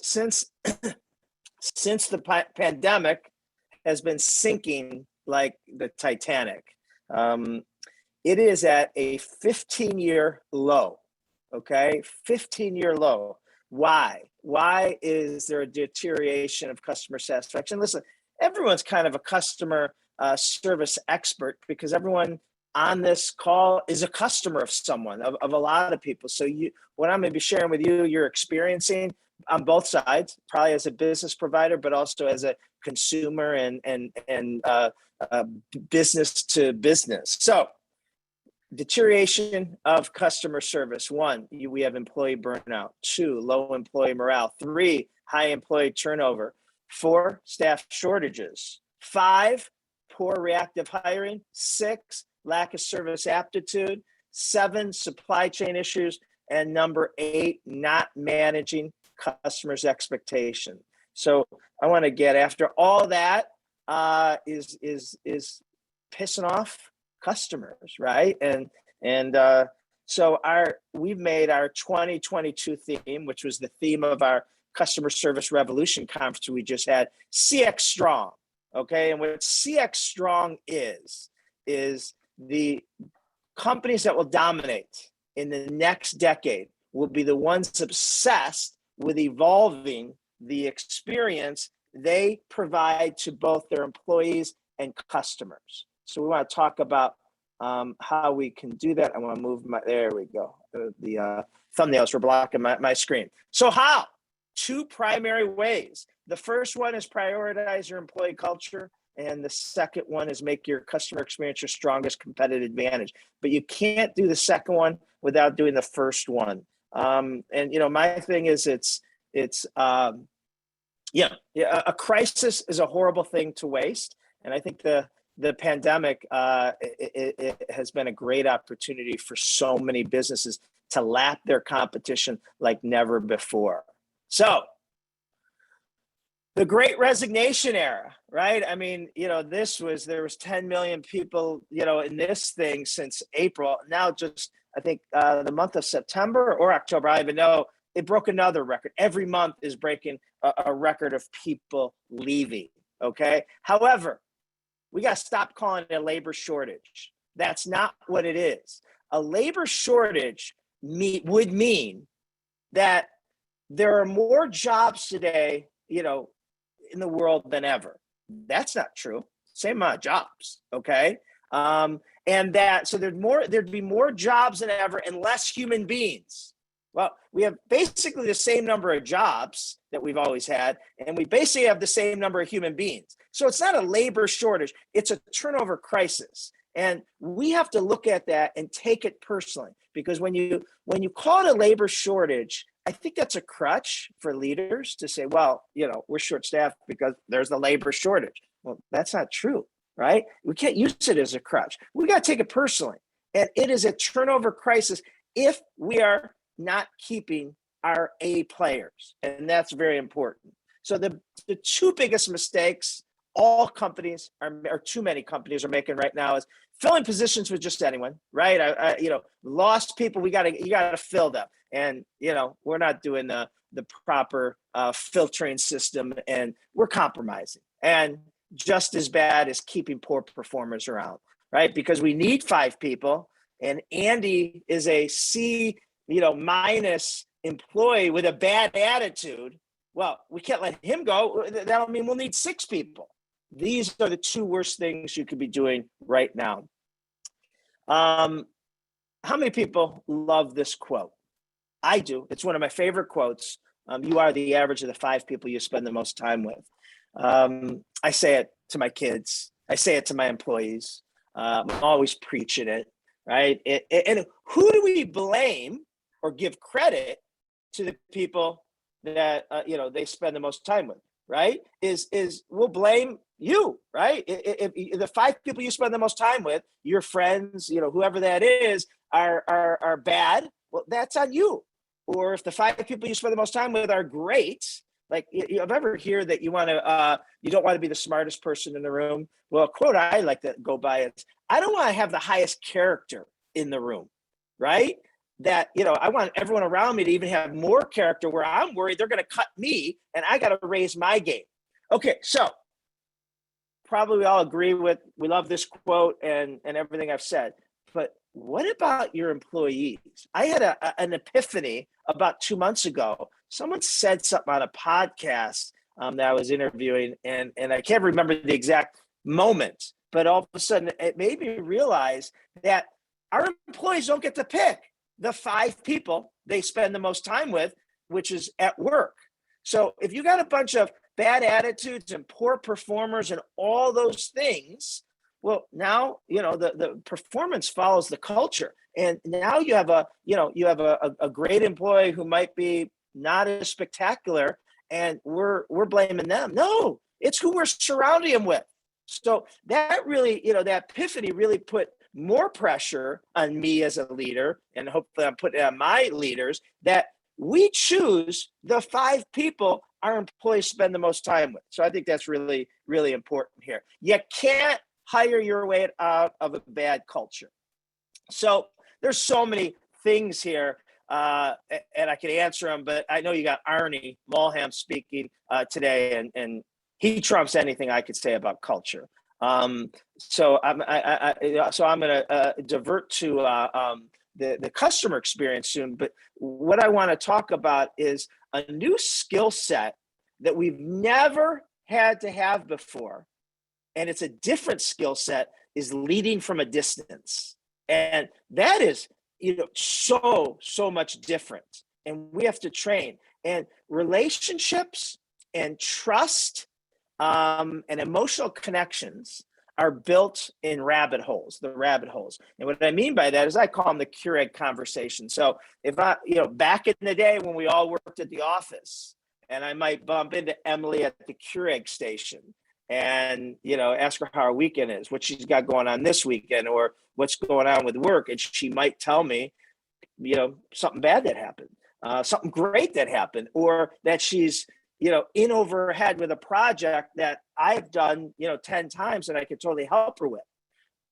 Since the pandemic has been sinking like the Titanic. It is at a 15-year low, okay? 15-year low. Why? Why is there a deterioration of customer satisfaction? Listen, everyone's kind of a customer service expert because everyone on this call is a customer of someone, of a lot of people. So what I'm going to be sharing with you, you're experiencing on both sides, probably as a business provider, but also as a consumer and business to business. So deterioration of customer service. 1, we have employee burnout. 2, low employee morale. 3, high employee turnover. 4, staff shortages. 5, poor reactive hiring. 6, lack of service aptitude. 7, supply chain issues. And number 8, not managing customers' expectation. So I want to get after all that is pissing off customers, right? And so we've made our 2022 theme, which was the theme of our Customer Service Revolution conference we just had, CX Strong. Okay, and what CX Strong is the companies that will dominate in the next decade will be the ones obsessed with evolving the experience they provide to both their employees and customers. So we want to talk about how we can do that. I want to move there we go. The thumbnails were blocking my screen. So how? 2 primary ways. The first one is prioritize your employee culture. And the second one is make your customer experience your strongest competitive advantage. But you can't do the second one without doing the first one. And my thing is a crisis is a horrible thing to waste. And I think the pandemic it has been a great opportunity for so many businesses to lap their competition like never before. So the Great Resignation era, right? I mean, there was 10 million people, in this thing since April. Now just, I think the month of September or October, I don't even know, it broke another record. Every month is breaking a record of people leaving, okay? However, we got to stop calling it a labor shortage. That's not what it is. A labor shortage would mean that there are more jobs today, in the world than ever. That's not true. Same amount of jobs, okay? And so there'd be more jobs than ever and less human beings. Well, we have basically the same number of jobs that we've always had, and we basically have the same number of human beings. So it's not a labor shortage, it's a turnover crisis. And we have to look at that and take it personally, because when you call it a labor shortage, I think that's a crutch for leaders to say, well, we're short-staffed because there's the labor shortage. Well, that's not true, right? We can't use it as a crutch. We got to take it personally. And it is a turnover crisis if we are not keeping our A players. And that's very important. So the 2 biggest mistakes all companies or too many companies are making right now is filling positions with just anyone, right? Lost people, you gotta fill them. And, we're not doing the proper filtering system, and we're compromising. And just as bad as keeping poor performers around, right? Because we need 5 people, and Andy is a C, minus employee with a bad attitude. Well, we can't let him go. That'll mean we'll need 6 people. These are the 2 worst things you could be doing right now. How many people love this quote? I do. It's one of my favorite quotes. You are the average of the 5 people you spend the most time with. I say it to my kids. I say it to my employees. I'm always preaching it, right? And who do we blame or give credit to the people that they spend the most time with, right? We'll blame you, right? If the 5 people you spend the most time with, your friends, whoever that is, are bad, well, that's on you. Or if the 5 people you spend the most time with are great, like you've ever hear that you don't want to be the smartest person in the room. Well, a quote I like to go by is, I don't want to have the highest character in the room, right? that, I want everyone around me to even have more character, where I'm worried they're going to cut me and I got to raise my game. Okay. So probably we all agree we love this quote and everything I've said, but what about your employees? I had an epiphany about 2 months ago. Someone said something on a podcast that I was interviewing, and I can't remember the exact moment, but all of a sudden it made me realize that our employees don't get to pick the 5 people they spend the most time with, which is at work. So if you got a bunch of bad attitudes and poor performers and all those things, well, now, the performance follows the culture. And now you have a great employee who might be not as spectacular, and we're blaming them. No, it's who we're surrounding them with. So that really, that epiphany really put more pressure on me as a leader, and hopefully I'm putting it on my leaders, that we choose the 5 people our employees spend the most time with. So I think that's really, really important here. You can't hire your way out of a bad culture. So there's so many things here, and I can answer them, but I know you got Arnie Mulham speaking today, and he trumps anything I could say about culture. So I'm going to divert to the customer experience soon. But what I want to talk about is a new skill set that we've never had to have before. And it's a different skill set, is leading from a distance. And that is, so much different. And we have to train. And relationships and trust and emotional connections are built in the rabbit holes. And what I mean by that is I call them the Keurig conversation. So if back in the day when we all worked at the office, and I might bump into Emily at the Keurig station and, ask her how her weekend is, what she's got going on this weekend, or what's going on with work. And she might tell me, something bad that happened, something great that happened, or that she's, in over her head with a project that I've done, 10 times and I could totally help her with.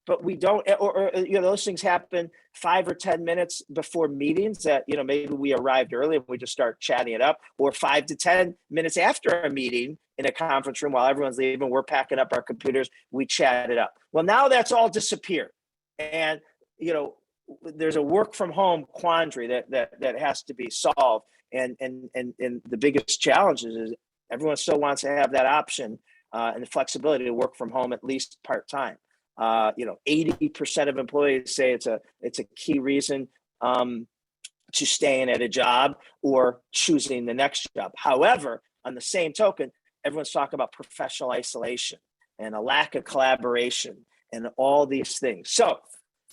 But we don't, or those things happen 5 or 10 minutes before meetings that, maybe we arrived early and we just start chatting it up, or 5 to 10 minutes after a meeting in a conference room while everyone's leaving, we're packing up our computers, we chat it up. Well, now that's all disappeared. And, there's a work from home quandary that has to be solved. And the biggest challenge is everyone still wants to have that option and the flexibility to work from home at least part-time. 80% of employees say it's a key reason to staying at a job or choosing the next job. However, on the same token, everyone's talking about professional isolation and a lack of collaboration and all these things. So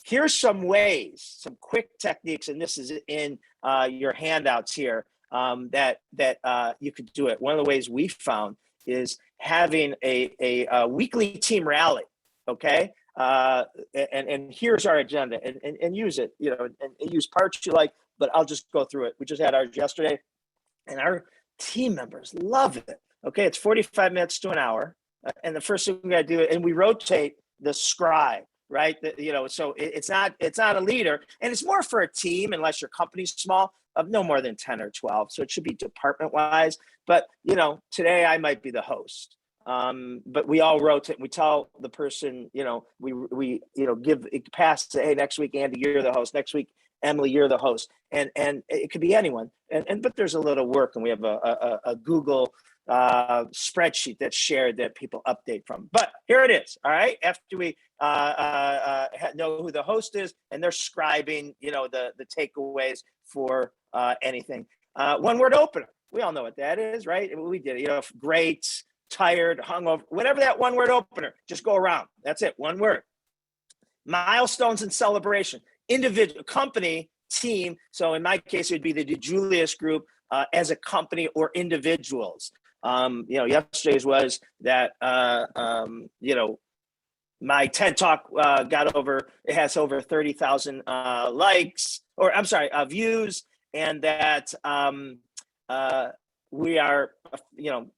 here's some ways, some quick techniques, and this is in your handouts here, that you could do it. One of the ways we found is having a weekly team rally. Okay. And here's our agenda, and use it, and use parts you like, but I'll just go through it. We just had ours yesterday, and our team members love it. Okay. It's 45 minutes to an hour. And the first thing we got to do, and we rotate the scribe, right? So it's not a leader, and it's more for a team, unless your company's small, of no more than 10 or 12. So it should be department wise, but today I might be the host. But we all rotate. We tell the person, we give it pass. Say, hey, next week, Andy, you're the host. Next week, Emily, you're the host. And it could be anyone. But there's a little work, and we have a Google spreadsheet that's shared that people update from. But here it is. All right. After we know who the host is, and they're scribing, the takeaways for anything. One word opener. We all know what that is, right? We did it. Great, tired, hungover, whatever that one word opener. Just go around. That's it. One word. Milestones and celebration. Individual, company, team. So in my case, it would be the DiJulius group as a company or individuals. Yesterday's was that my TED Talk it has over 30,000 likes, or I'm sorry, views, and that we are,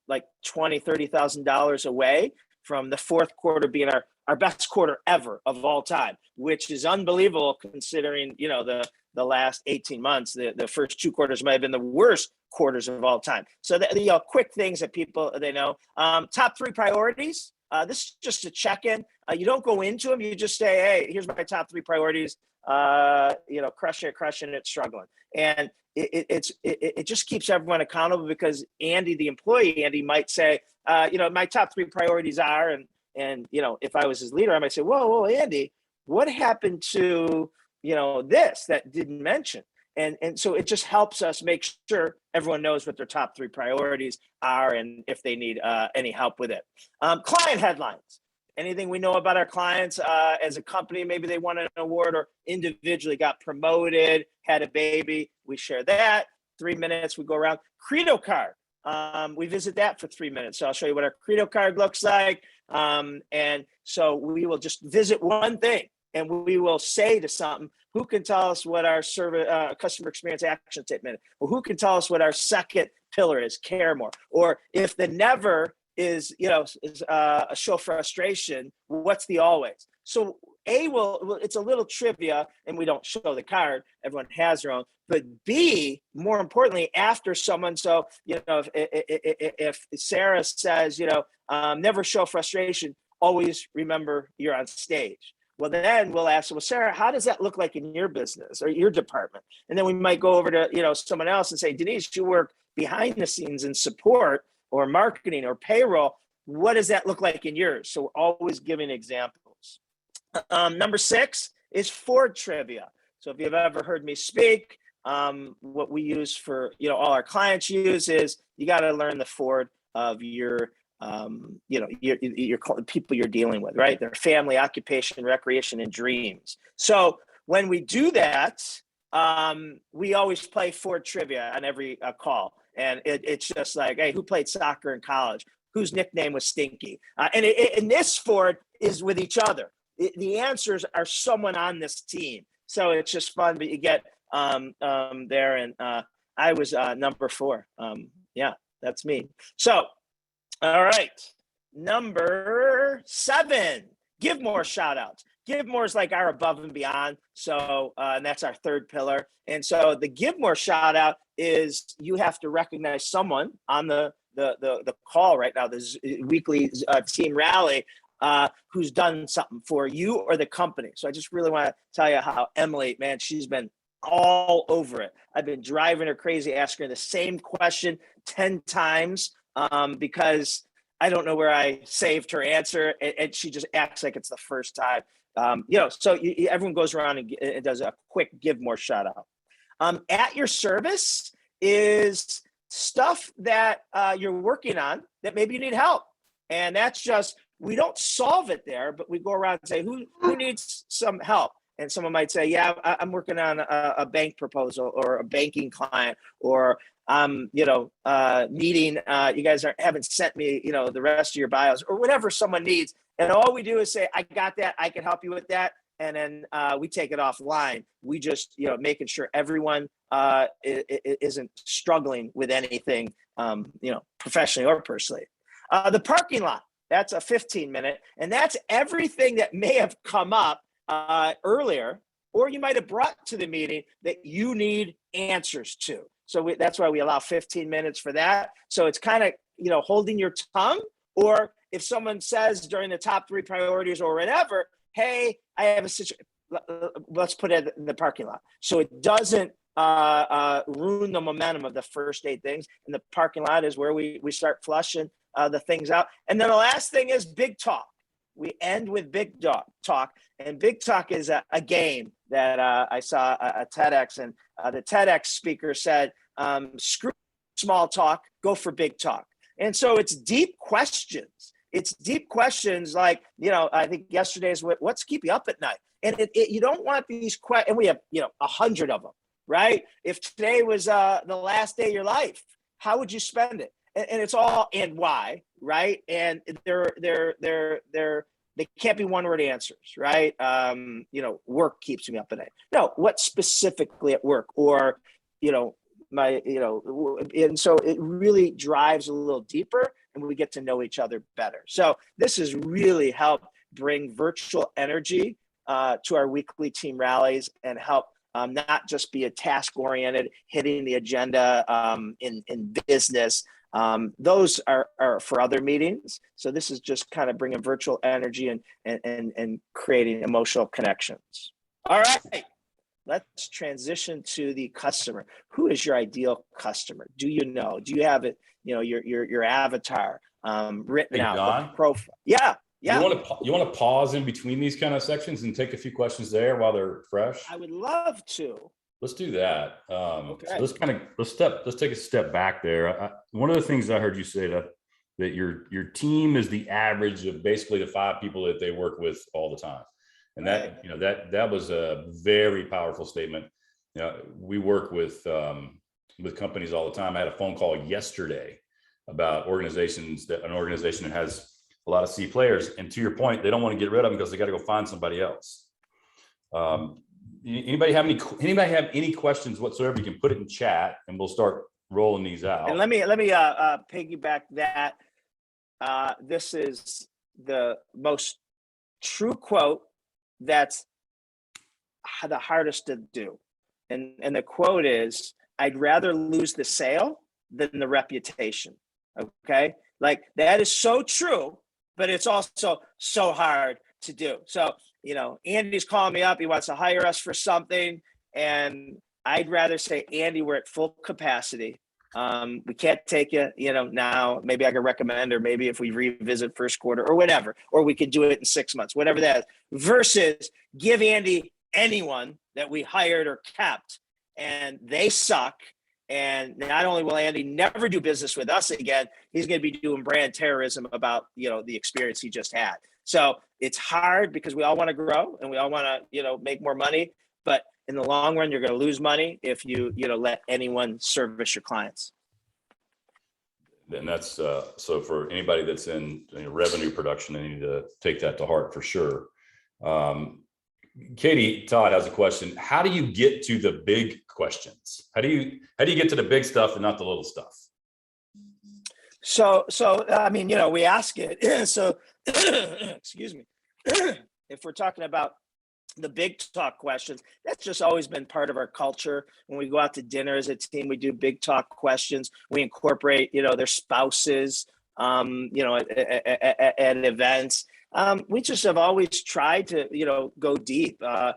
like $20,000-$30,000 away from the fourth quarter being our best quarter ever of all time, which is unbelievable considering, the last 18 months, the first 2 quarters might have been the worst quarters of all time. So the quick things that people, they know. Top 3 priorities. This is just a check-in. You don't go into them. You just say, hey, here's my top 3 priorities. Crushing it, struggling. And it just keeps everyone accountable, because Andy, the employee, Andy might say, my top 3 priorities are, and if I was his leader, I might say, whoa, Andy, what happened to, this that didn't mention? And so it just helps us make sure everyone knows what their top 3 priorities are, and if they need any help with it. Client headlines. Anything we know about our clients as a company, maybe they won an award or individually got promoted, had a baby, we share that. 3 minutes, we go around. Credo card, we visit that for 3 minutes. So I'll show you what our Credo card looks like. And so we will just visit one thing, and we will say to something, who can tell us what our customer experience action statement is? Or who can tell us what our second pillar is, care more? Or if the never is a show frustration, what's the always? So it's a little trivia, and we don't show the card, everyone has their own. But B, more importantly, after someone, so if Sarah says, never show frustration, always remember you're on stage. Well, then we'll ask, well, Sarah, how does that look like in your business or your department? And then we might go over to someone else and say, Denise, you work behind the scenes in support or marketing or payroll. What does that look like in yours? So we're always giving examples. Number 6 is Ford trivia. So if you've ever heard me speak, what we use for, all our clients use is, you got to learn the Ford of your people you're dealing with, right? Their family, occupation, recreation, and dreams. So when we do that, we always play Ford trivia on every call. And it's just like, hey, who played soccer in college? Whose nickname was Stinky? And this Ford is with each other. The answers are someone on this team. So it's just fun, but you get there. And I was number 4. Yeah, that's me. So, all right. Number 7, give more shout outs. Give more is like our above and beyond. So, and that's our 3rd pillar. And so the give more shout out is, you have to recognize someone on the call right now, this weekly team rally, who's done something for you or the company. So I just really want to tell you how Emily, man, she's been all over it. I've been driving her crazy, asking her the same question 10 times because I don't know where I saved her answer, and she just acts like it's the first time. So everyone goes around and does a quick give more shout out. At your service is stuff that you're working on that maybe you need help. And that's just, we don't solve it there, but we go around and say, who needs some help? And someone might say, yeah, I'm working on a bank proposal or a banking client, or needing, you guys haven't sent me, the rest of your bios, or whatever someone needs. And all we do is say, I got that. I can help you with that. And then we take it offline. We just, making sure everyone isn't struggling with anything, professionally or personally. The parking lot, that's a 15-minute. And that's everything that may have come up earlier, or you might have brought to the meeting that you need answers to. So that's why we allow 15 minutes for that. So it's kind of, holding your tongue, or if someone says during the top 3 priorities or whatever, hey, I have a situation, let's put it in the parking lot. So it doesn't ruin the momentum of the first 8 things. And the parking lot is where we start flushing the things out. And then the last thing is big talk. We end with big talk. And big talk is a game that I saw a TEDx, and the TEDx speaker said, screw small talk, go for big talk. And so it's deep questions. It's deep questions like, I think yesterday's what's keep you up at night? And you don't want these questions, and we have, 100 of them, right? If today was the last day of your life, how would you spend it? And it's all, and why, right? And they can't be one-word answers, right? Work keeps me up at night. No, what specifically at work, or, and so it really drives a little deeper, and we get to know each other better. So this has really helped bring virtual energy to our weekly team rallies, and help not just be a task oriented, hitting the agenda in business. Those are for other meetings. So this is just kind of bringing virtual energy and creating emotional connections. All right, let's transition to the customer. Who is your ideal customer? Do you know? Do you have it? Your avatar written out, John, profile. Yeah. You want to pause in between these kind of sections and take a few questions there while they're fresh? I would love to. Let's do that. Okay. So let's take a step back there. One of the things I heard you say that your team is the average of basically the 5 people that they work with all the time. And that was a very powerful statement. We work with companies all the time. I had a phone call yesterday about an organization that has a lot of C players, and to your point, they don't want to get rid of them because they got to go find somebody else. Anybody have any questions whatsoever? You can put it in chat, and we'll start rolling these out. And let me piggyback that. This is the most true quote that's the hardest to do, and the quote is, "I'd rather lose the sale than the reputation." Okay, like that is so true. But it's also so hard to do. So, Andy's calling me up. He wants to hire us for something. And I'd rather say, Andy, we're at full capacity. We can't take you, now. Maybe I can recommend, or maybe if we revisit first quarter or whatever, or we could do it in 6 months, whatever that is, versus give Andy anyone that we hired or kept and they suck. And not only will Andy never do business with us again, he's going to be doing brand terrorism about, the experience he just had. So it's hard because we all want to grow and we all want to, make more money. But in the long run, you're going to lose money if you, let anyone service your clients. And that's so for anybody that's in revenue production, they need to take that to heart for sure. Katie Todd has a question. How do you get to the big questions? How do you get to the big stuff and not the little stuff? So I mean, we ask it. So excuse me. If we're talking about the big talk questions, that's just always been part of our culture. When we go out to dinner as a team, we do big talk questions. We incorporate, their spouses, at events. We just have always tried to, go deep. I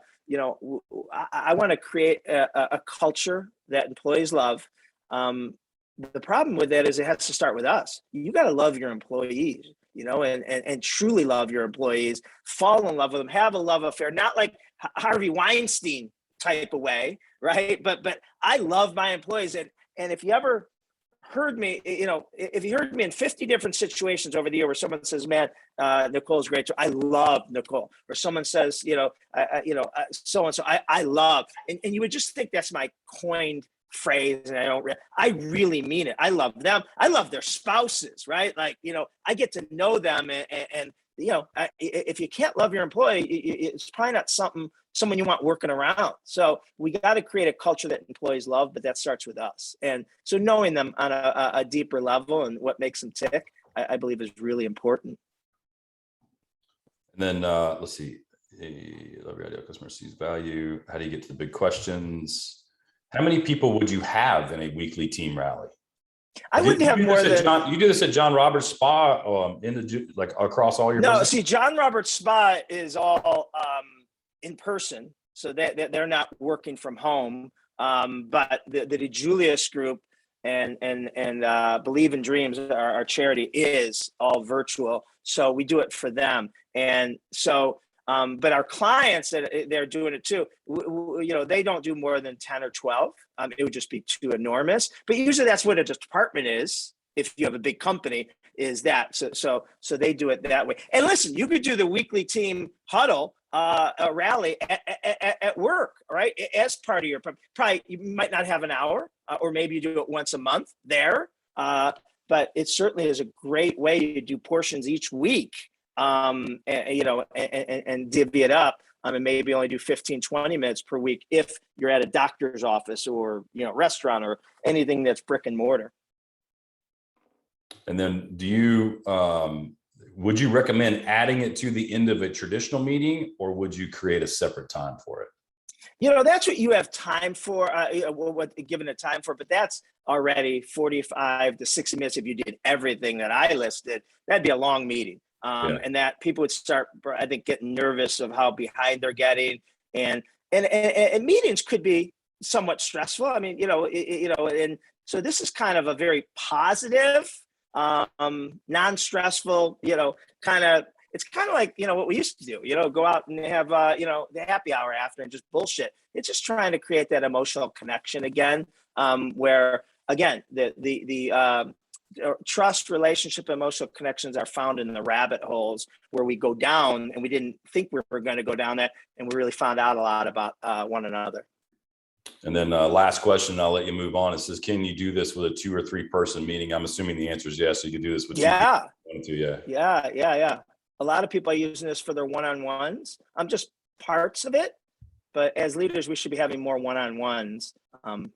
want to create a culture that employees love. The problem with that is it has to start with us. You got to love your employees, and truly love your employees, fall in love with them, have a love affair, not like Harvey Weinstein type of way, right? But I love my employees. And if you ever heard me, if you heard me in 50 different situations over the year where someone says, man, Nicole's great. I love Nicole. Or someone says, so-and-so, I love, and you would just think that's my coined phrase. And I really mean it. I love them. I love their spouses, right? Like, I get to know them and if you can't love your employee, it's probably not someone you want working around. So we got to create a culture that employees love, but that starts with us. And so knowing them on a deeper level and what makes them tick, I believe is really important. And then let's see. Love your ideal customer sees value. How do you get to the big questions? How many people would you have in a weekly team rally? I wouldn't have more than you do this at John Roberts Spa across all your business? See, John Roberts Spa is all in person, so they're not working from home. But the DiJulius group and Believe in Dreams, our charity, is all virtual. So we do it for them, and so. But our clients, they're doing it too. They don't do more than 10 or 12. It would just be too enormous. But usually that's what a department is. If you have a big company, is that so they do it that way. And listen, you could do the weekly team huddle, a rally at work, right? As part of your probably you might not have an hour, or maybe you do it once a month there. But it certainly is a great way to do portions each week. And divvy it up and maybe only do 15, 20 minutes per week if you're at a doctor's office or, restaurant or anything that's brick and mortar. And then would you recommend adding it to the end of a traditional meeting, or would you create a separate time for it? That's what you have time for, what given the time for, but that's already 45 to 60 minutes. If you did everything that I listed, that'd be a long meeting. And that people would start, I think, getting nervous of how behind they're getting. And meetings could be somewhat stressful. I mean, and so this is kind of a very positive, non-stressful, kind of, it's kind of like, what we used to do, go out and have, the happy hour after and just bullshit. It's just trying to create that emotional connection again, where, again, the trust, relationship, emotional connections are found in the rabbit holes where we go down and we didn't think we were going to go down that. And we really found out a lot about one another. And then last question, I'll let you move on. It says, can you do this with a 2 or 3 person meeting? I'm assuming the answer is yes. So you can do this with 2 people. Yeah. A lot of people are using this for their one-on-ones. I'm just parts of it. But as leaders, we should be having more one-on-ones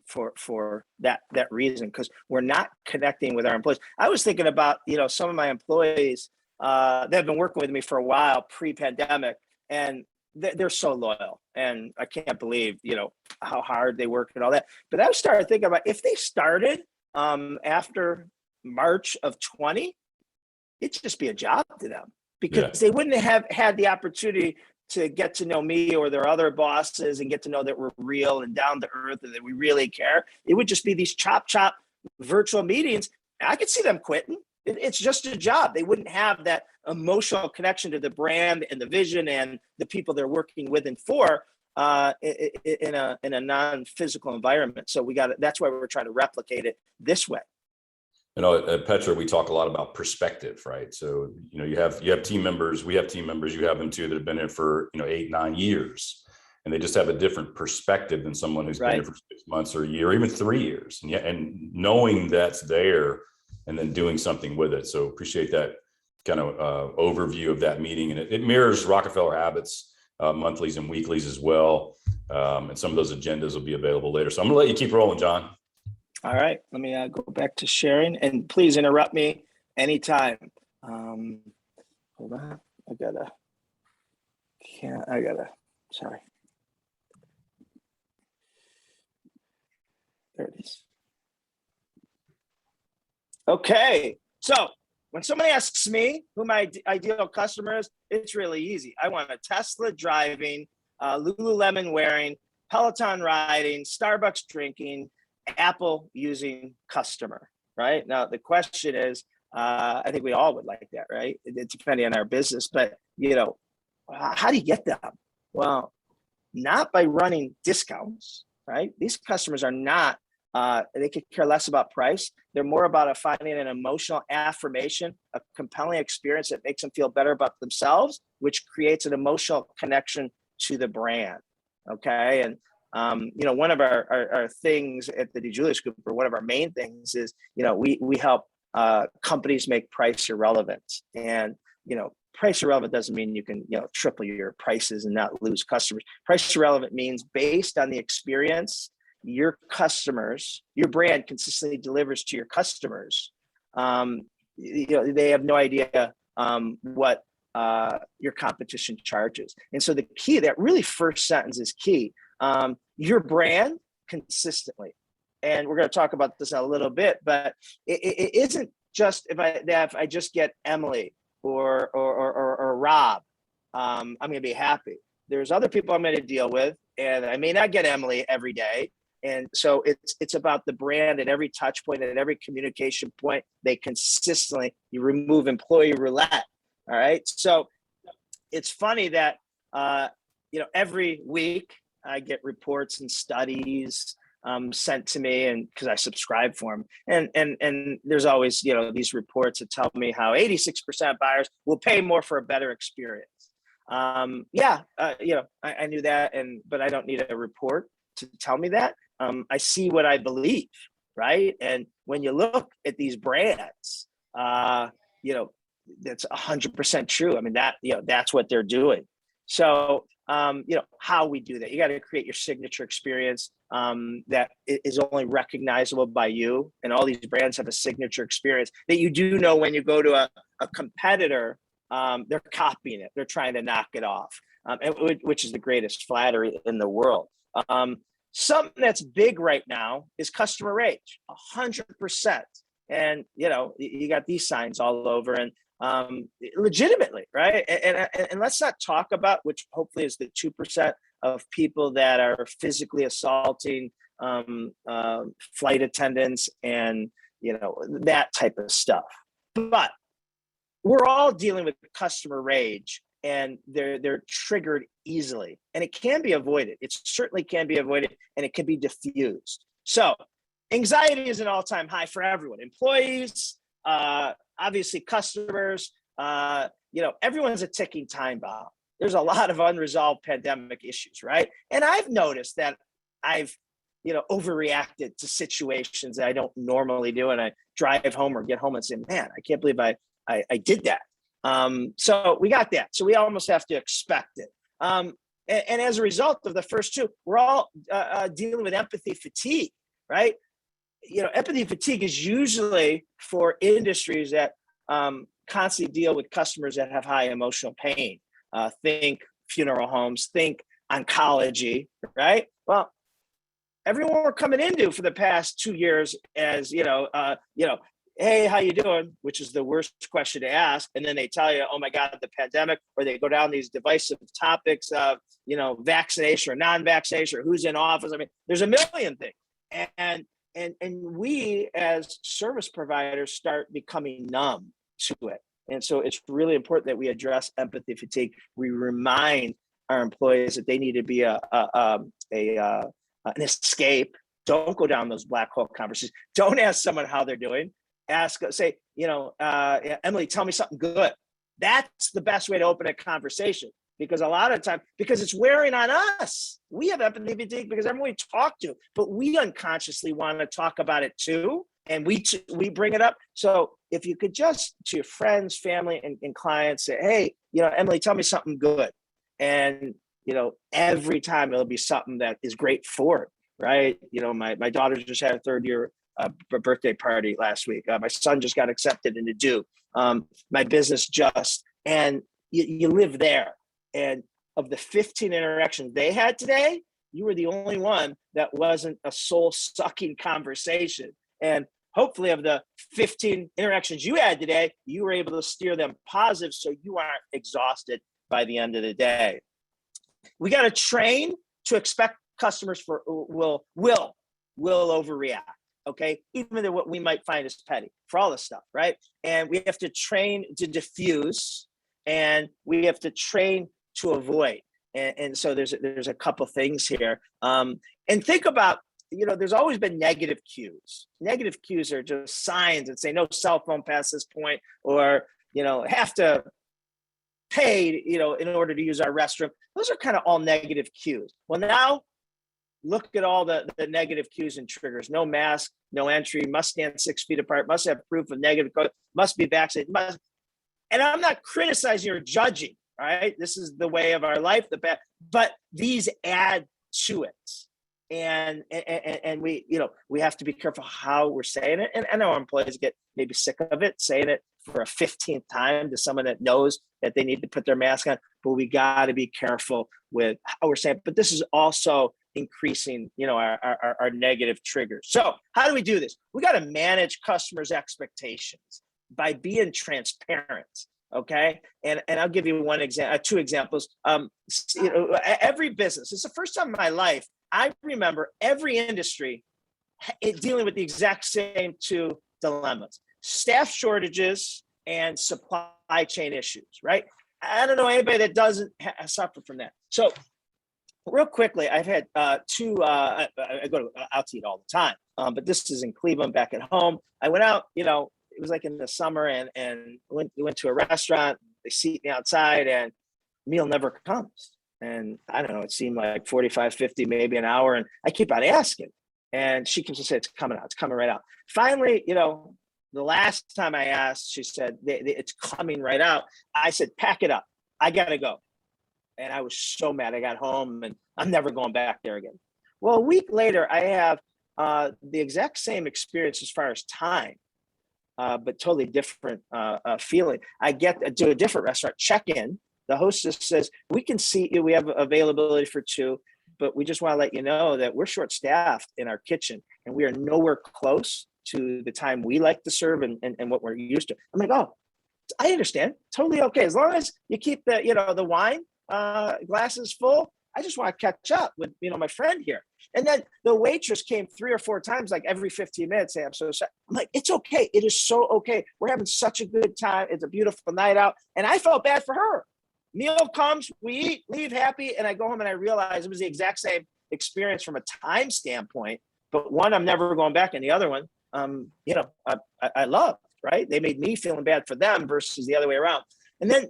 for that reason, because we're not connecting with our employees. I was thinking about, some of my employees that have been working with me for a while pre-pandemic, and they're so loyal. And I can't believe, how hard they work and all that. But I started thinking about if they started after March of 20, it'd just be a job to them, because they wouldn't have had the opportunity to get to know me or their other bosses and get to know that we're real and down to earth and that we really care. It would just be these chop virtual meetings. I could see them quitting. It's just a job. They wouldn't have that emotional connection to the brand and the vision and the people they're working with and for in a non-physical environment. So that's why we're trying to replicate it this way. At Petra, we talk a lot about perspective, right? So, you have team members, we have team members, you have them too, that have been here for, 8, 9 years, and they just have a different perspective than someone who's been here for 6 months or a year, or even 3 years. And knowing that's there and then doing something with it. So appreciate that kind of overview of that meeting. And it mirrors Rockefeller Habits monthlies and weeklies as well. And some of those agendas will be available later. So I'm gonna let you keep rolling, John. All right, let me go back to sharing, and please interrupt me anytime. Hold on, sorry. There it is. Okay, so when somebody asks me who my ideal customer is, it's really easy. I want a Tesla driving, Lululemon wearing, Peloton riding, Starbucks drinking, Apple using customer, right? Now, the question is, I think we all would like that, right? It's depending on our business, but, how do you get them? Well, not by running discounts, right? These customers are not, they could care less about price. They're more about finding an emotional affirmation, a compelling experience that makes them feel better about themselves, which creates an emotional connection to the brand, okay? And one of our things at the DiJulius Group, or one of our main things is, we help companies make price irrelevant. And, price irrelevant doesn't mean you can, triple your prices and not lose customers. Price irrelevant means based on the experience your customers, your brand consistently delivers to your customers. They have no idea what your competition charges. And so the key, that really first sentence is key. Your brand consistently. And we're going to talk about this in a little bit, but it isn't just if I just get Emily or Rob, I'm going to be happy. There's other people I'm going to deal with, and I may not get Emily every day. And so it's about the brand at every touch point, at every communication point. They consistently, you remove employee roulette. All right. So it's funny that, every week I get reports and studies sent to me, and because I subscribe for them, and there's always, these reports that tell me how 86% of buyers will pay more for a better experience. I knew that, but I don't need a report to tell me that. I see what I believe, right? And when you look at these brands, that's 100% true. I mean, that's what they're doing. So, how we do that, you got to create your signature experience that is only recognizable by you. And all these brands have a signature experience that you do know when you go to a competitor, they're copying it. They're trying to knock it off. which is the greatest flattery in the world. Something that's big right now is customer rage, 100%. And, you got these signs all over, and legitimately, right? And let's not talk about, which hopefully is the 2% of people that are physically assaulting flight attendants and, that type of stuff. But we're all dealing with customer rage, and they're triggered easily, and it can be avoided. It certainly can be avoided, and it can be diffused. So anxiety is an all-time high for everyone, employees, obviously customers, everyone's a ticking time bomb. There's a lot of unresolved pandemic issues, right? And I've noticed that I've, overreacted to situations that I don't normally do. And I drive home or get home and say, man, I can't believe I did that. So we got that. So we almost have to expect it. And as a result of the first two, we're all dealing with empathy fatigue, right? Empathy fatigue is usually for industries that constantly deal with customers that have high emotional pain. Think funeral homes, think oncology, right? Well, everyone we're coming into for the past 2 years as, hey, how you doing? Which is the worst question to ask. And then they tell you, oh my God, the pandemic, or they go down these divisive topics of, vaccination or non-vaccination or who's in office. I mean, there's a million things. And we as service providers start becoming numb to it. And so it's really important that we address empathy fatigue. We remind our employees that they need to be an escape. Don't go down those black hole conversations. Don't ask someone how they're doing. Say, Emily, tell me something good. That's the best way to open a conversation, because a lot of time, because it's wearing on us. We have empathy fatigue because everyone we talk to, but we unconsciously want to talk about it too. And we bring it up. So if you could just, to your friends, family, and clients, say, hey, Emily, tell me something good. And, every time it'll be something that is great for it, right? My daughter just had a third year birthday party last week. My son just got accepted into Duke. My business and you live there. And of the 15 interactions they had today, you were the only one that wasn't a soul-sucking conversation. And hopefully of the 15 interactions you had today, you were able to steer them positive so you aren't exhausted by the end of the day. We got to train to expect customers will overreact, okay? Even though what we might find is petty for all this stuff, right? And we have to train to diffuse, and we have to train to avoid. And so there's a couple things here. And think about, there's always been negative cues. Negative cues are just signs that say no cell phone past this point, or, have to pay, in order to use our restroom. Those are kind of all negative cues. Well, now look at all the negative cues and triggers. No mask, no entry, must stand 6 feet apart, must have proof of negative COVID, must be vaccinated. And I'm not criticizing or judging, all right? This is the way of our life, but these add to it. And we, we have to be careful how we're saying it. And I know our employees get maybe sick of it, saying it for a 15th time to someone that knows that they need to put their mask on, but we got to be careful with how we're saying it. But this is also increasing, our negative triggers. So how do we do this? We got to manage customers' expectations by being transparent. Okay. And I'll give you two examples. Every business, it's the first time in my life I remember every industry dealing with the exact same two dilemmas: staff shortages and supply chain issues, right? I don't know anybody that doesn't suffer from that. So real quickly, I've had two, I go out to eat all the time, but this is in Cleveland back at home. I went out, it was like in the summer, and we went to a restaurant. They seat me outside, and meal never comes. And I don't know, it seemed like 45, 50, maybe an hour. And I keep on asking. And she keeps on saying, it's coming out, it's coming right out. Finally, the last time I asked, she said, it's coming right out. I said, pack it up. I got to go. And I was so mad. I got home and I'm never going back there again. Well, a week later, I have the exact same experience as far as time, but totally different feeling. I get to a different restaurant, check in, the hostess says, we can see you, we have availability for 2, but we just want to let you know that we're short staffed in our kitchen and we are nowhere close to the time we like to serve and what we're used to. I'm like, oh, I understand. Totally okay. As long as you keep the, the wine glasses full, I just want to catch up with, my friend here. And then the waitress came 3 or 4 times, like every 15 minutes. Hey, I'm so sorry. I'm like, it's okay. It is so okay. We're having such a good time. It's a beautiful night out. And I felt bad for her. Meal comes, we eat, leave happy. And I go home and I realize it was the exact same experience from a time standpoint. But one, I'm never going back. And the other one, I loved, right? They made me feeling bad for them versus the other way around. And then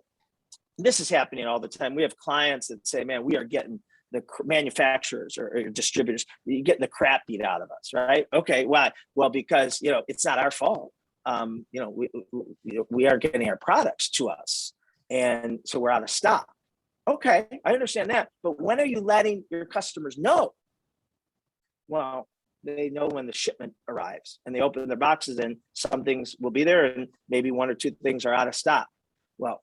this is happening all the time. We have clients that say, man, we are getting the manufacturers or distributors, you're getting the crap beat out of us, right? Okay, why? Well, because, it's not our fault. We are getting our products to us. And so we're out of stock. Okay, I understand that. But when are you letting your customers know? Well, they know when the shipment arrives and they open their boxes and some things will be there and maybe 1 or 2 things are out of stock. Well,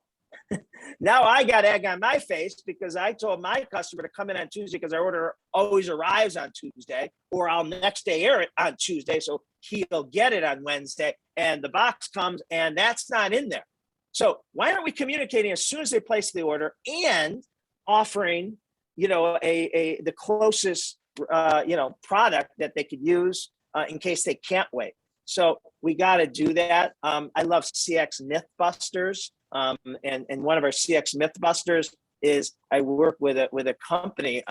now I got egg on my face because I told my customer to come in on Tuesday because our order always arrives on Tuesday, or I'll next day air it on Tuesday. So he'll get it on Wednesday and the box comes and that's not in there. So why aren't we communicating as soon as they place the order and offering, the closest, product that they could use in case they can't wait. So we got to do that. I love CX Mythbusters. And one of our CX Mythbusters is I work with a company,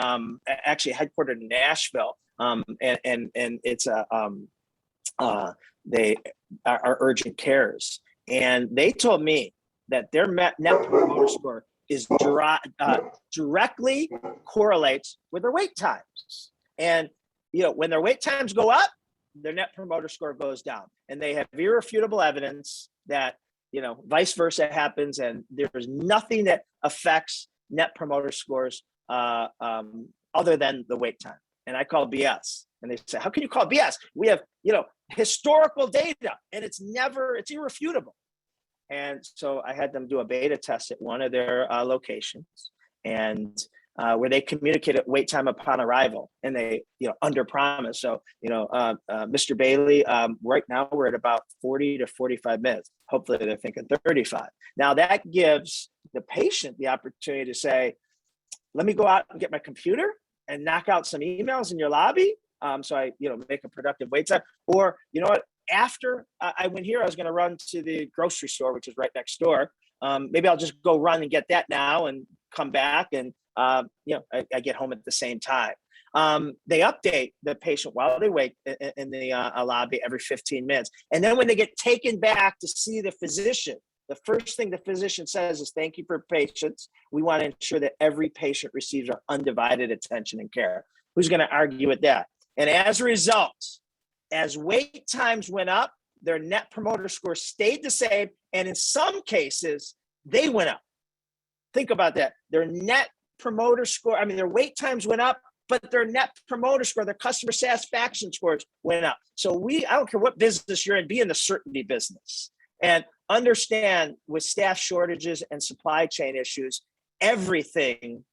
actually headquartered in Nashville. And it's they are urgent cares. And they told me that their net promoter score is directly correlates with their wait times. And, when their wait times go up, their net promoter score goes down. And they have irrefutable evidence that, vice versa happens. And there's nothing that affects net promoter scores other than the wait time. And I call BS. And they say, how can you call BS? We have, historical data and it's irrefutable. And so I had them do a beta test at one of their locations and where they communicated wait time upon arrival and they, under promise. So, Mr. Bailey, right now we're at about 40 to 45 minutes. Hopefully they're thinking 35. Now that gives the patient the opportunity to say, let me go out and get my computer and knock out some emails in your lobby. So I, make a productive wait time. Or, after I went here, I was going to run to the grocery store, which is right next door. Maybe I'll just go run and get that now and come back. And, I get home at the same time. They update the patient while they wait in the lobby every 15 minutes. And then when they get taken back to see the physician, the first thing the physician says is, thank you for patience. We want to ensure that every patient receives our undivided attention and care. Who's going to argue with that? And as a result, as wait times went up, their net promoter score stayed the same. And in some cases, they went up. Think about that. Their net promoter score, their wait times went up, but their net promoter score, their customer satisfaction scores went up. So I don't care what business you're in, be in the certainty business. And understand with staff shortages and supply chain issues, everything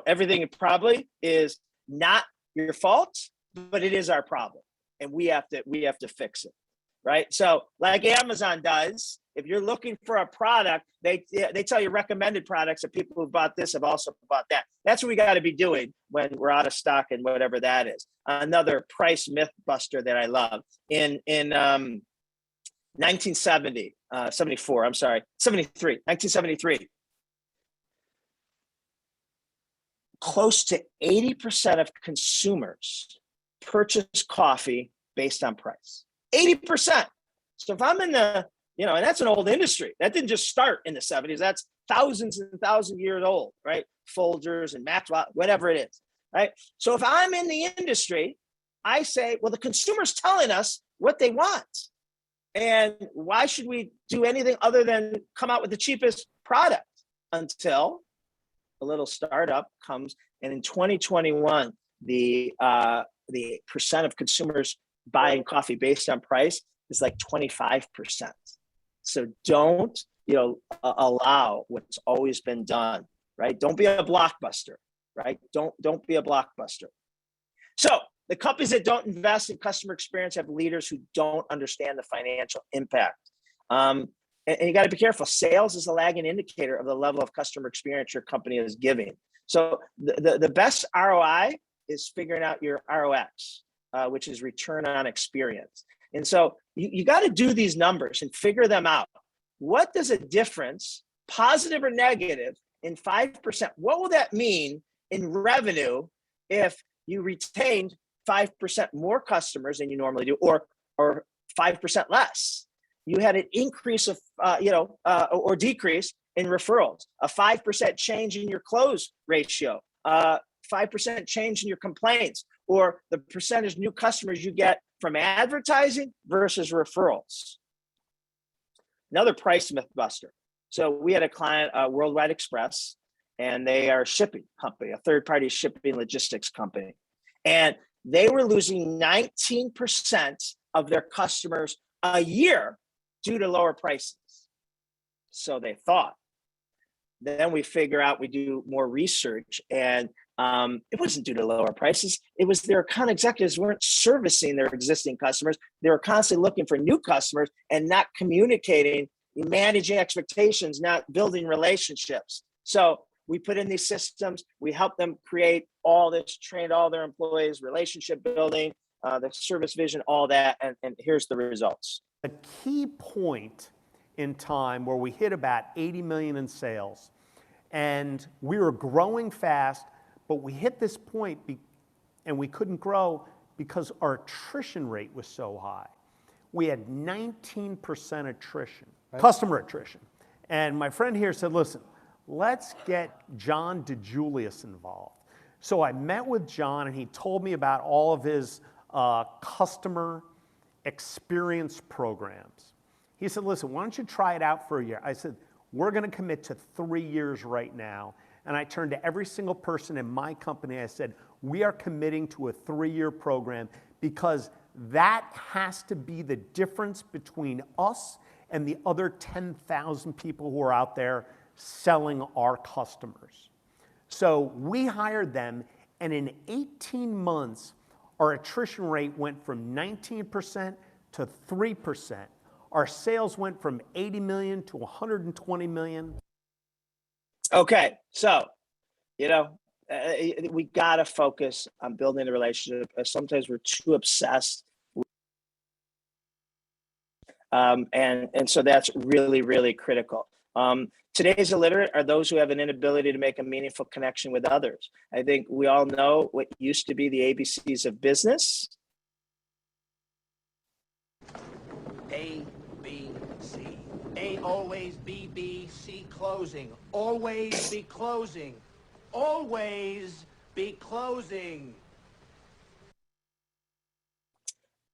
everything probably is not your fault, but it is our problem. And we have to fix it. Right. So like Amazon does, if you're looking for a product, they tell you recommended products that people who bought this have also bought that. That's what we got to be doing when we're out of stock and whatever that is. Another price myth buster that I love in 1973, close to 80% of consumers purchase coffee based on price. 80%. So if I'm in the, and that's an old industry. That didn't just start in the 70s. That's thousands and thousands of years old, right? Folgers and Maxwell, whatever it is, right? So if I'm in the industry, I say, well, the consumer's telling us what they want. And why should we do anything other than come out with the cheapest product until a little startup comes? And in 2021, the percent of consumers buying coffee based on price is like 25%. So don't allow what's always been done, right? Don't be a blockbuster, right? Don't be a blockbuster. So the companies that don't invest in customer experience have leaders who don't understand the financial impact. And you got to be careful. Sales is a lagging indicator of the level of customer experience your company is giving. So the best ROI is figuring out your ROX, which is return on experience. And so you got to do these numbers and figure them out. What does a difference, positive or negative, in 5%? What will that mean in revenue if you retained 5% more customers than you normally do, or 5% less? You had an increase of, or decrease in referrals, a 5% change in your close ratio, 5% change in your complaints, or the percentage new customers you get from advertising versus referrals. Another price myth buster. So we had a client, Worldwide Express, and they are a shipping company, a third-party shipping logistics company. And they were losing 19% of their customers a year due to lower prices. So they thought. Then we figure out, we do more research, and it wasn't due to lower prices. It was their account executives weren't servicing their existing customers. They were constantly looking for new customers and not communicating, managing expectations, not building relationships. So we put in these systems. We help them create all this, trained all their employees, relationship building, the service vision, all that. And here's the results. A key point in time where we hit about 80 million in sales, and we were growing fast, but we hit this point and we couldn't grow because our attrition rate was so high. We had 19% attrition, right? Customer attrition. And my friend here said, listen, let's get John DiJulius involved. So I met with John, and he told me about all of his customer experience programs. He said, listen, why don't you try it out for a year? I said, we're going to commit to 3 years right now. And I turned to every single person in my company. I said, we are committing to a 3-year program, because that has to be the difference between us and the other 10,000 people who are out there selling our customers. So we hired them, and in 18 months, our attrition rate went from 19% to 3%. Our sales went from 80 million to 120 million. Okay, so, we got to focus on building a relationship. Sometimes we're too obsessed. And so that's really, really critical. Today's illiterate are those who have an inability to make a meaningful connection with others. I think we all know what used to be the ABCs of business. A, B, C. A, always, B, B, C, closing. Always be closing. Always be closing.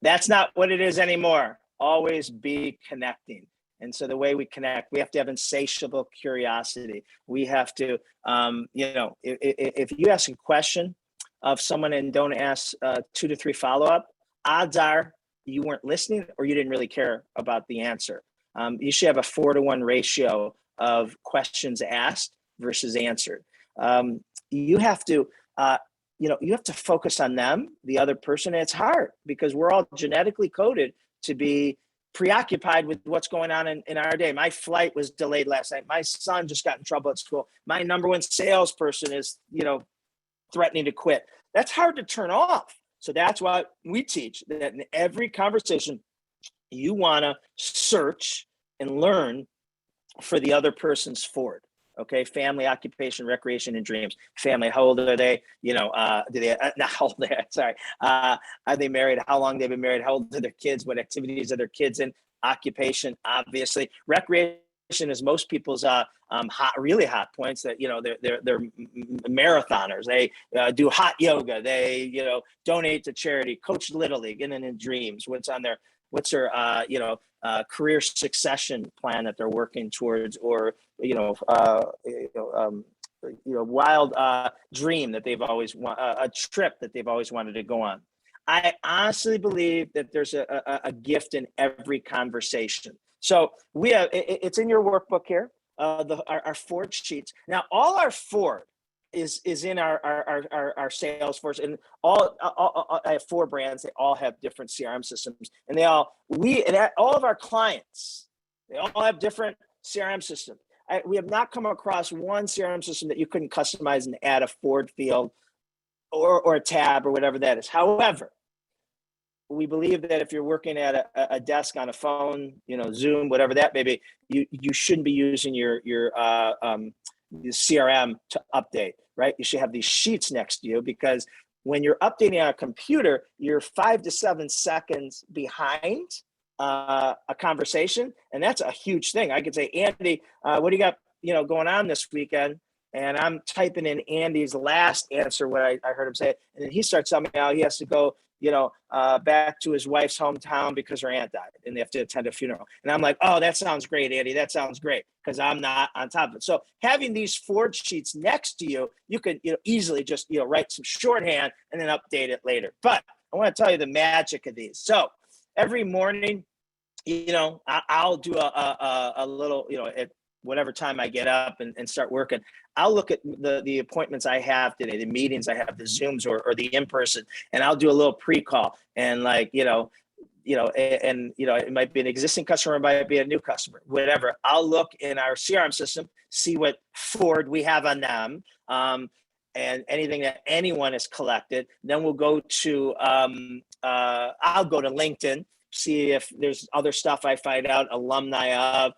That's not what it is anymore. Always be connecting. And so the way we connect, we have to have insatiable curiosity. We have to, if you ask a question of someone and don't ask 2 to 3 follow-up, odds are you weren't listening or you didn't really care about the answer. You should have a 4-to-1 ratio of questions asked versus answered. You have to, you have to focus on them, the other person. And it's hard because we're all genetically coded to be preoccupied with what's going on in our day. My flight was delayed last night. My son just got in trouble at school. My number one salesperson is, threatening to quit. That's hard to turn off. So that's why we teach that in every conversation, you want to search and learn for the other person's forward. Okay, family, occupation, recreation, and dreams. Family, how old are they? Do they, not how old they are, sorry. Are they married? How long they've been married? How old are their kids? What activities are their kids in? Occupation, obviously. Recreation is most people's really hot points that, they're marathoners. They do hot yoga. They, donate to charity, coach Little League, and then in dreams, what's their career succession plan that they're working towards, or wild dream that they've always a trip that they've always wanted to go on. I honestly believe that there's a gift in every conversation. So we have, it's in your workbook here, our Ford sheets. Now, all our Ford is in our Salesforce, and I have 4 brands. They all have different CRM systems, and all of our clients, they all have different CRM systems. We have not come across one CRM system that you couldn't customize and add a Ford field or a tab or whatever that is. However, we believe that if you're working at a desk on a phone, Zoom, whatever that may be, you shouldn't be using your CRM to update, right? You should have these sheets next to you, because when you're updating on a computer, you're 5 to 7 seconds behind a conversation, and that's a huge thing. I could say, Andy, what do you got, going on this weekend? And I'm typing in Andy's last answer, what I heard him say, and then he starts telling me how he has to go, back to his wife's hometown because her aunt died, and they have to attend a funeral. And I'm like, oh, that sounds great, Andy. That sounds great, because I'm not on top of it. So having these Ford sheets next to you, you can easily just write some shorthand and then update it later. But I want to tell you the magic of these. So every morning, I'll do a little, at whatever time I get up and start working, I'll look at the appointments I have today, the meetings I have, the Zooms or the in-person, and I'll do a little pre-call, and it might be an existing customer, it might be a new customer, whatever. I'll look in our CRM system, see what Ford we have on them, and anything that anyone has collected. Then we'll go to, I'll go to LinkedIn, see if there's other stuff I find out, alumni of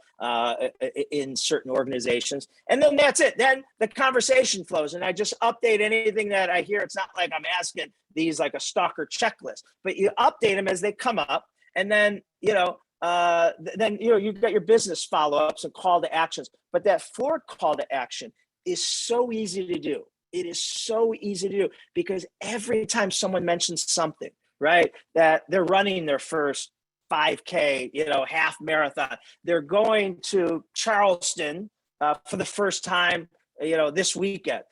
in certain organizations. And then that's it. Then the conversation flows, and I just update anything that I hear. It's not like I'm asking these like a stalker checklist, but you update them as they come up. And then, you've got your business follow-ups and call to actions. But that Ford call to action is so easy to do. It is so easy to do, because every time someone mentions something, right, that they're running their first 5K, half marathon, they're going to Charleston for the first time, this weekend.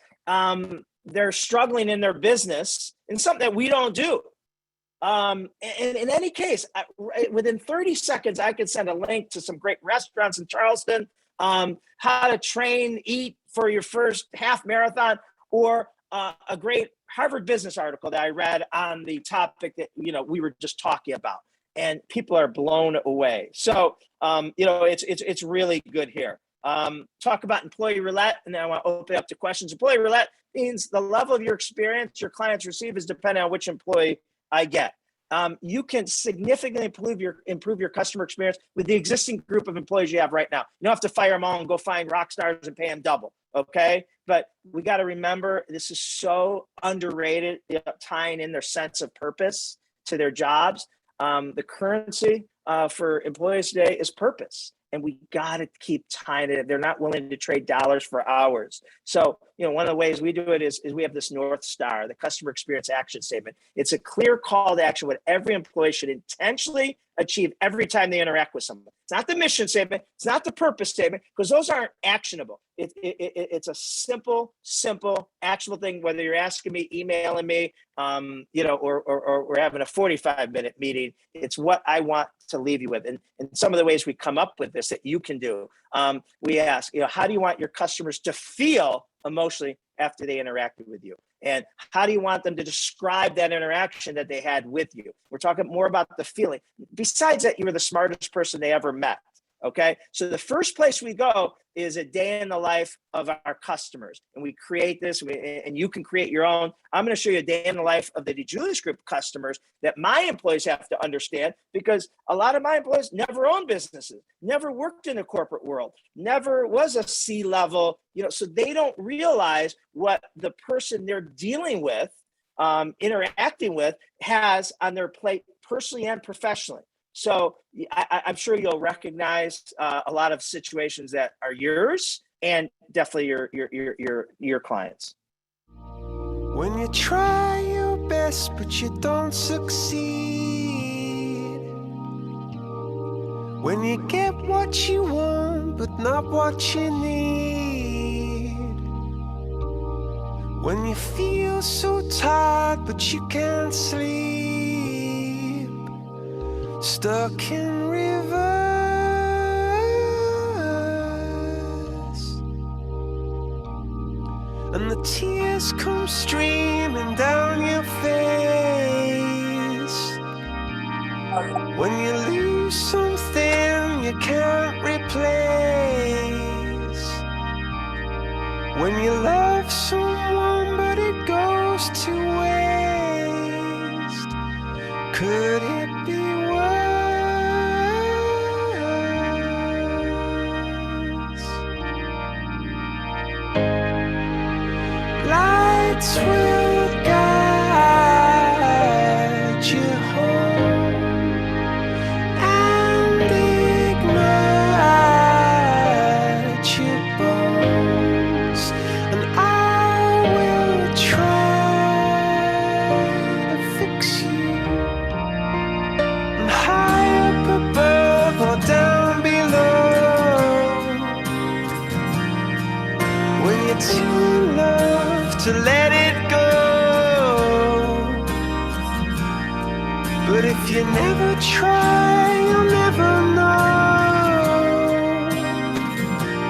They're struggling in their business in something that we don't do. And in any case, within 30 seconds, I could send a link to some great restaurants in Charleston, how to train, eat for your first half marathon, or a great Harvard Business article that I read on the topic that, we were just talking about, and people are blown away. So, it's really good here. Talk about employee roulette, and then I want to open up to questions. Employee roulette means the level of your experience your clients receive is dependent on which employee I get. You can significantly improve your customer experience with the existing group of employees you have right now. You don't have to fire them all and go find rock stars and pay them double, okay? But we got to remember, this is so underrated, tying in their sense of purpose to their jobs. The currency for employees today is purpose, and we got to keep tying it. They're not willing to trade dollars for hours. So, one of the ways we do it is we have this North Star, the customer experience action statement. It's a clear call to action, what every employee should intentionally achieve every time they interact with someone. It's not the mission statement. It's not the purpose statement, because those aren't actionable. It's a simple, actionable thing, whether you're asking me, emailing me, or we're having a 45-minute meeting. It's what I want to leave you with. And some of the ways we come up with this that you can do, we ask, how do you want your customers to feel emotionally after they interacted with you? And how do you want them to describe that interaction that they had with you? We're talking more about the feeling. Besides that, you were the smartest person they ever met. Okay. So the first place we go is a day in the life of our customers. And we create this, and you can create your own. I'm going to show you a day in the life of the DiJulius Group customers that my employees have to understand, because a lot of my employees never owned businesses, never worked in the corporate world, never was a C-level, so they don't realize what the person they're dealing with, interacting with, has on their plate personally and professionally. So I'm sure you'll recognize a lot of situations that are yours, and definitely your clients. When you try your best but you don't succeed, when you get what you want but not what you need, when you feel so tired but you can't sleep, stuck in reverse, and the tears come streaming down your face. When you lose something you can't replace. When you love someone but it goes to waste. Could it be worse? Lights will guide you home and ignite your bones, and I will try to fix you. And high up above or down below, when you're too in love to let it go. But if you never try, you'll never know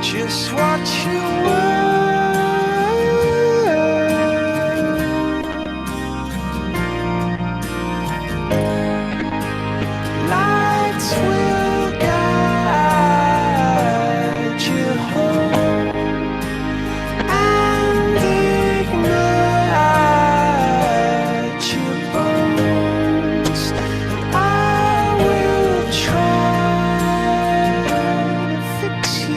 just what you were. Lights will guide you home and ignite your bones, and I will try to fix you.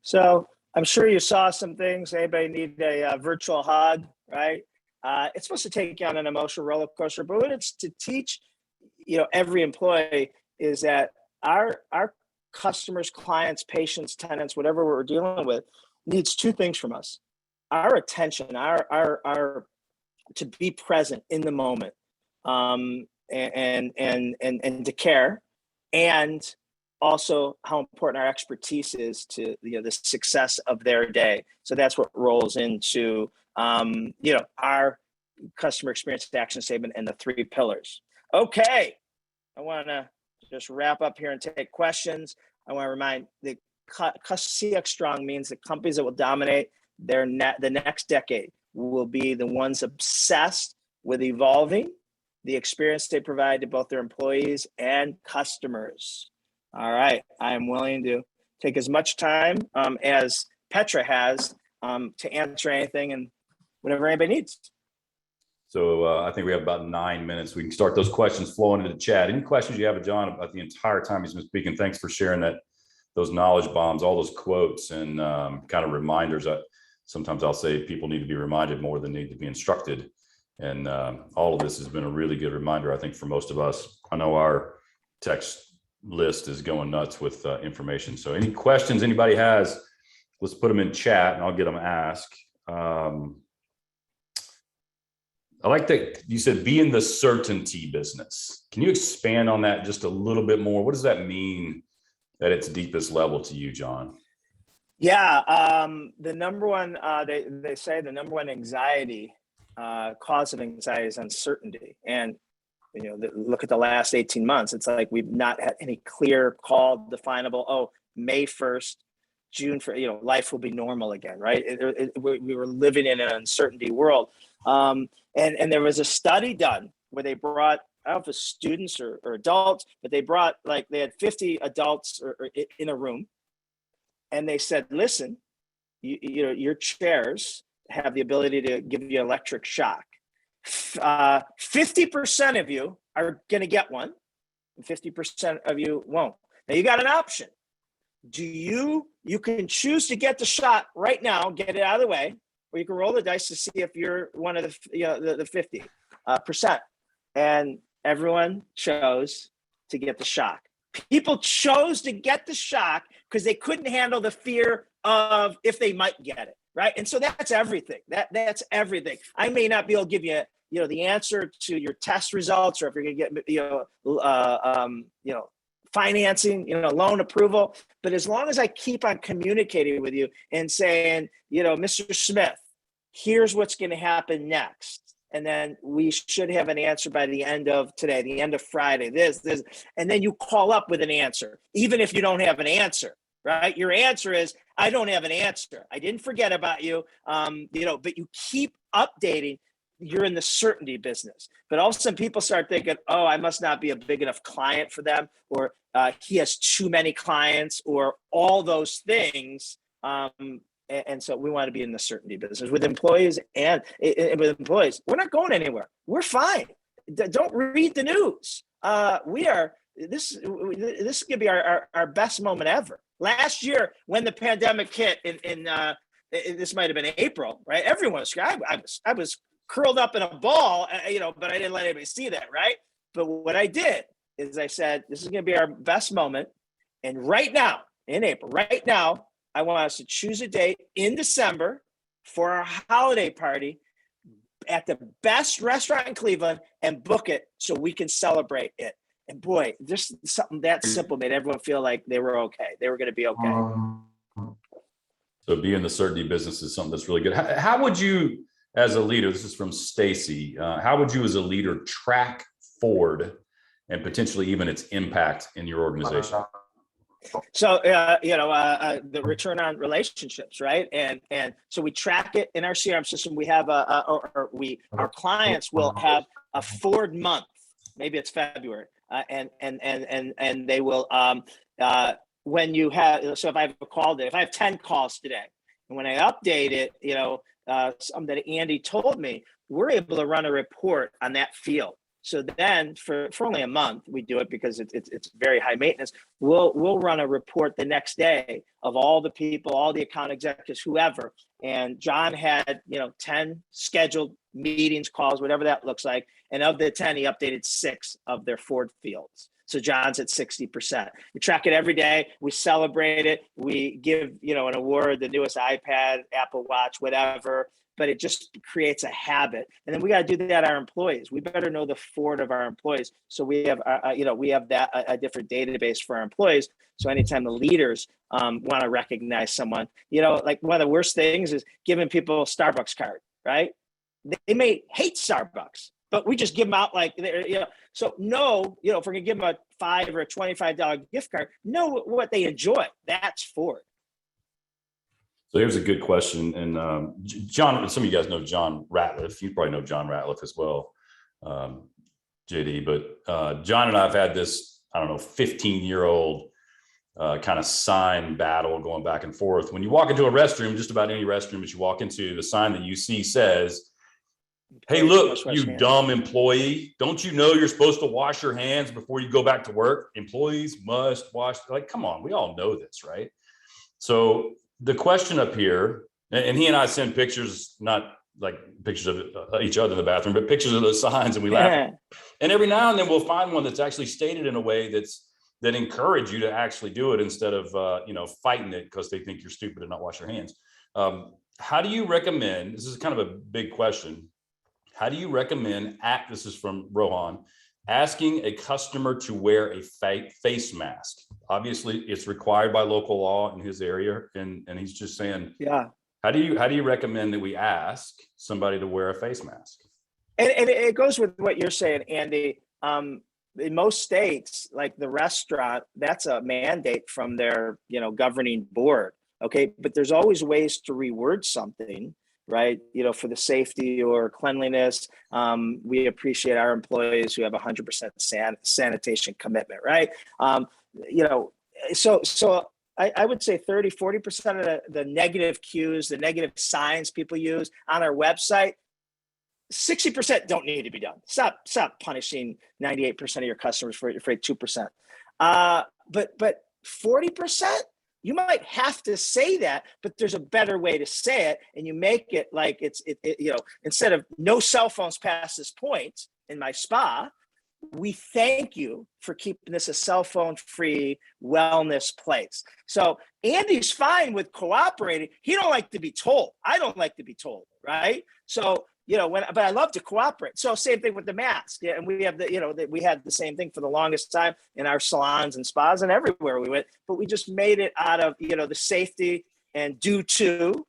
So I'm sure you saw some things. Anybody need a virtual hug, right? It's supposed to take you on an emotional roller coaster, but what it's to teach, every employee is that our customers, clients, patients, tenants, whatever we're dealing with, needs two things from us: our attention, our to be present in the moment, and to care, and also how important our expertise is to the success of their day. So that's what rolls into our customer experience action statement and the 3 pillars. Okay, I want to just wrap up here and take questions. I want to remind the CX Strong means the companies that will dominate the next decade will be the ones obsessed with evolving the experience they provide to both their employees and customers. All right, I am willing to take as much time as Petra has to answer anything and whatever anybody needs. So I think we have about 9 minutes. We can start those questions flowing into the chat. Any questions you have of John about the entire time he's been speaking? Thanks for sharing those knowledge bombs, all those quotes and kind of reminders. Sometimes I'll say people need to be reminded more than need to be instructed. And all of this has been a really good reminder, I think, for most of us. I know our text list is going nuts with information. So any questions anybody has, let's put them in chat and I'll get them asked. I like that you said be in the certainty business. Can you expand on that just a little bit more? What does that mean at its deepest level to you, John? Yeah, the number one, they say the number one anxiety, cause of anxiety is uncertainty. And look at the last 18 months. It's like we've not had any clear, called, definable, May 1st, June, life will be normal again, right? We were living in an uncertainty world. And there was a study done where they brought, I don't know if it's students or adults, but they had 50 adults in a room. And they said, listen, your chairs have the ability to give you electric shock. 50% of you are going to get one, and 50% of you won't. Now you got an option. You can choose to get the shot right now, get it out of the way, or you can roll the dice to see if you're one of the 50%. And everyone chose to get the shock. People chose to get the shock because they couldn't handle the fear of if they might get it, right? And so that's everything. That's everything. I may not be able to give you, the answer to your test results, or if you're going to get, financing, loan approval. But as long as I keep on communicating with you and saying, Mr. Smith, here's what's going to happen next. And then we should have an answer by the end of today, the end of Friday, this, and then you call up with an answer. Even if you don't have an answer, right? Your answer is, I don't have an answer. I didn't forget about you, but you keep updating. You're in the certainty business. But all of a sudden people start thinking, oh, I must not be a big enough client for them, or he has too many clients, or all those things. And so we want to be in the certainty business with employees, and with employees. We're not going anywhere. We're fine. Don't read the news. This is going to be our best moment ever. Last year, when the pandemic hit this might've been April, right? Everyone was, I was curled up in a ball, but I didn't let anybody see that, right? But what I did is I said, this is going to be our best moment. And right now, in April, right now, I want us to choose a date in December for our holiday party at the best restaurant in Cleveland and book it so we can celebrate it. And boy, just something that simple made everyone feel like they were okay. They were going to be okay. So being in the certainty business is something that's really good. How would you, as a leader, this is from Stacy, how would you as a leader track Ford and potentially even its impact in your organization? So, the return on relationships, right? And so we track it in our CRM system. We have our clients will have a Ford month. Maybe it's February, and they will, when you have, so if I have a call today, if I have 10 calls today, and when I update it, something that Andy told me, we're able to run a report on that field. So then for only a month, we do it because it's very high maintenance. We'll run a report the next day of all the people, all the account executives, whoever. And John had, 10 scheduled meetings, calls, whatever that looks like. And of the 10, he updated 6 of their Ford fields. So John's at 60%. We track it every day. We celebrate it. We give, an award, the newest iPad, Apple Watch, whatever. But it just creates a habit. And then we got to do that our employees. We better know the Ford of our employees. So we have, we have that a different database for our employees. So anytime the leaders want to recognize someone, like one of the worst things is giving people a Starbucks card, right? They may hate Starbucks, but we just give them out like, so know, if we're going to give them a $5 or a $25 gift card, know what they enjoy. That's Ford. So here's a good question. And John, some of you guys know John Ratliff. You probably know John Ratliff as well, JD. But John and I have had this, 15-year-old kind of sign battle going back and forth. When you walk into a restroom, just about any restroom that you walk into, the sign that you see says, "Hey, look, you dumb employee. Don't you know you're supposed to wash your hands before you go back to work? Employees must wash." Like, come on, we all know this, right? So the question up here, and he and I send pictures, not like pictures of each other in the bathroom, but pictures of those signs, and we laugh. And every now and then we'll find one that's actually stated in a way that encourage you to actually do it instead of fighting it because they think you're stupid and not wash your hands. How do you recommend? This is kind of a big question. How do you recommend? This is from Rohan. Asking a customer to wear a face mask. Obviously, it's required by local law in his area, and he's just saying, yeah. How do you recommend that we ask somebody to wear a face mask? And it goes with what you're saying, Andy. In most states, like the restaurant, that's a mandate from their governing board. Okay, but there's always ways to reword something, right? For the safety or cleanliness. We appreciate our employees who have 100% sanitation commitment, right? So I would say 30-40% of the negative cues, the negative signs people use on our website, 60% don't need to be done. Stop punishing 98% of your customers for 2%. But 40%, you might have to say that, but there's a better way to say it, and you make it like it's instead of no cell phones past this point in my spa, we thank you for keeping this a cell phone free wellness place. So Andy's fine with cooperating. He don't like to be told. I don't like to be told, right? So but I love to cooperate. So same thing with the mask. Yeah, and we have we had the same thing for the longest time in our salons and spas and everywhere we went. But we just made it out of the safety and due to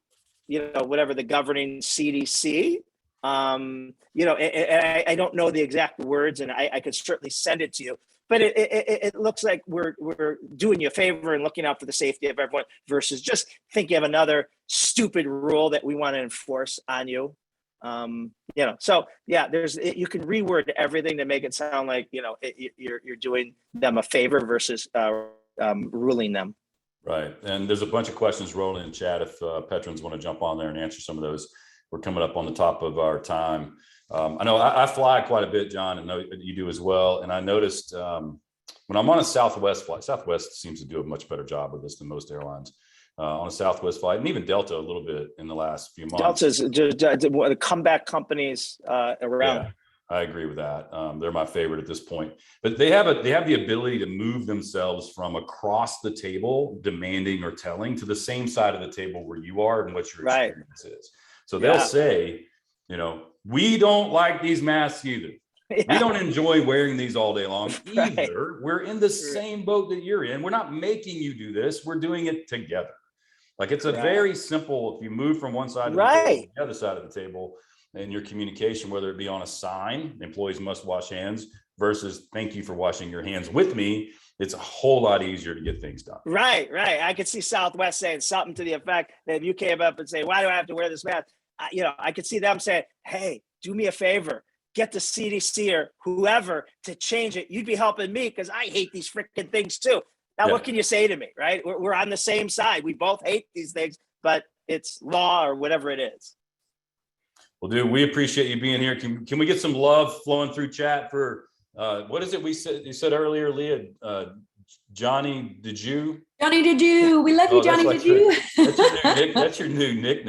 whatever the governing CDC. And I don't know the exact words, and I could certainly send it to you. but it looks like we're doing you a favor and looking out for the safety of everyone versus just thinking of another stupid rule that we want to enforce on you. So yeah, you can reword everything to make it sound like, you're doing them a favor versus ruling them. Right. And there's a bunch of questions rolling in chat. If patrons want to jump on there and answer some of those, we're coming up on the top of our time. I know I fly quite a bit, John, and know you do as well. And I noticed when I'm on a Southwest flight, Southwest seems to do a much better job of this than most airlines. On a Southwest flight, and even Delta a little bit in the last few months. Delta's one of the comeback companies around. Yeah, I agree with that. They're my favorite at this point. But they have the ability to move themselves from across the table, demanding or telling, to the same side of the table where you are and what your experience is. So they'll say, we don't like these masks either. Yeah. We don't enjoy wearing these all day long either. Right. We're in the same boat that you're in. We're not making you do this. We're doing it together. Like it's a very simple, if you move from one side of the table to the other side of the table in your communication, whether it be on a sign, employees must wash hands, versus thank you for washing your hands with me, it's a whole lot easier to get things done. Right. I could see Southwest saying something to the effect that if you came up and say, why do I have to wear this mask? I could see them saying, hey, do me a favor, get the CDC or whoever to change it. You'd be helping me because I hate these freaking things too. Now, what can you say to me, right? We're on the same side. We both hate these things, but it's law or whatever it is. Well, dude, we appreciate you being here. Can we get some love flowing through chat for, what is it you said earlier, Leah? Johnny, did you? Johnny, did you? We love you, Johnny, did you? That's your new nickname.